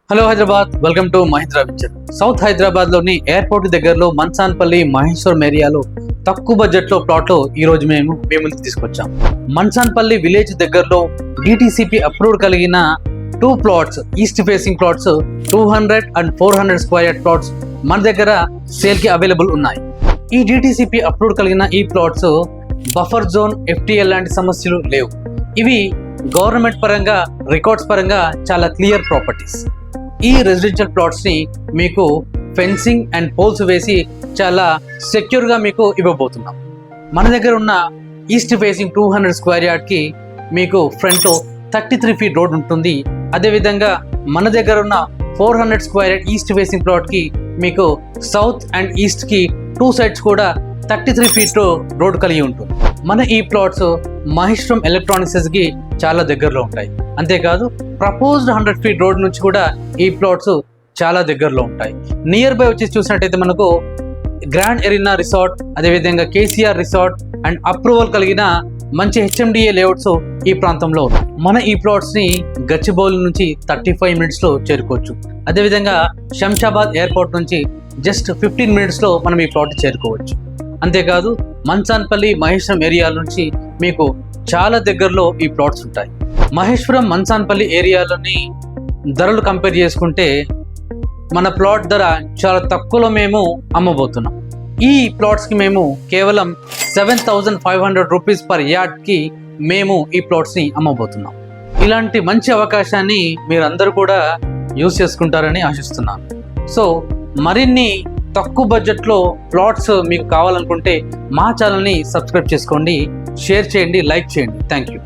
Hello Hyderabad, welcome to Mahindra venture. South Hyderabad లోని airport దగ్గరలో మన్సాన్పల్లి మహేశ్వరం ఏరియాలో తక్కువ బడ్జెట్ లో ప్లాట్ లో ఈ రోజు మేము ముందుకు తీసుకొచ్చాం. మన్సాన్పల్లి విలేజ్ దగ్గరలో డిటిసిపి అప్రూవ్డ్ కలిగిన 2 plots, east facing plots, 200 and 400 square yard plots మన దగ్గర సేల్ కి అవైలబుల్ ఉన్నాయి. ఈ డిటిసిపి అప్రూవ్డ్ కలిగిన ఈ ప్లాట్స్ బఫర్ జోన్, FTL లాంటి సమస్యలు లేవు. ఇవి గవర్నమెంట్ పరంగా, రికార్డ్స్ పరంగా చాలా క్లియర్ ప్రాపర్టీస్. ఈ రెసిడెన్షియల్ ప్లాట్స్ ని మీకు ఫెన్సింగ్ అండ్ పోల్స్ వేసి చాలా సెక్యూర్ గా మీకు ఇవ్వబోతున్నాం. మన దగ్గర ఉన్న ఈస్ట్ ఫేసింగ్ 200 స్క్వేర్ యార్డ్ కి మీకు ఫ్రంట్ లో 33 ఫీట్ రోడ్ ఉంటుంది. అదేవిధంగా మన దగ్గర ఉన్న 400 square yard east facing plot కి మీకు సౌత్ అండ్ ఈస్ట్ కి 2 సైడ్స్ కూడా 33 ఫీట్ రోడ్ కలిగి ఉంటుంది. మన ఈ ప్లాట్స్ మహేశ్వరం ఎలక్ట్రానిక్స్ కి చాలా దగ్గరలో ఉంటాయి. అంతేకాదు ప్రపోజ్డ్ 100 ఫీట్ రోడ్ నుంచి కూడా ఈ ప్లాట్స్ చాలా దగ్గరలో ఉంటాయి. నియర్ బై వచ్చి చూసినట్టయితే మనకు గ్రాండ్ ఎరీనా రిసార్ట్, అదేవిధంగా KCR రిసార్ట్ అండ్ అప్రూవల్ కలిగిన మంచి HMDA లేఅవుట్స్ ఈ ప్రాంతంలో ఉన్నాయి. మన ఈ ప్లాట్స్ ని గచ్చిబౌలి నుంచి 35 మినిట్స్ లో చేరుకోవచ్చు. అదేవిధంగా శంషాబాద్ ఎయిర్పోర్ట్ నుంచి జస్ట్ 15 మినిట్స్ లో మనం ఈ ప్లాట్ చేరుకోవచ్చు. అంతేకాదు మన్సాన్పల్లి మహేశ్వరం ఏరియా నుంచి మీకు చాలా దగ్గరలో ఈ ప్లాట్స్ ఉంటాయి. మహేశ్వరం, మన్సాన్పల్లి ఏరియాలోని ధరలు కంపేర్ చేసుకుంటే మన ప్లాట్ ధర చాలా తక్కువలో మేము అమ్మబోతున్నాం. ఈ ప్లాట్స్ కి మేము కేవలం 7,500 రూపీస్ పర్ యార్డ్ కి మేము ఈ ప్లాట్స్ ని అమ్మబోతున్నాం. ఇలాంటి మంచి అవకాశాన్ని మీరందరూ కూడా యూజ్ చేసుకుంటారని ఆశిస్తున్నాను. సో మరిన్ని తక్కువ బడ్జెట్లో ప్లాట్స్ మీకు కావాలనుకుంటే మా ఛానల్ని సబ్స్క్రైబ్ చేసుకోండి, షేర్ చేయండి, లైక్ చేయండి. Thank you.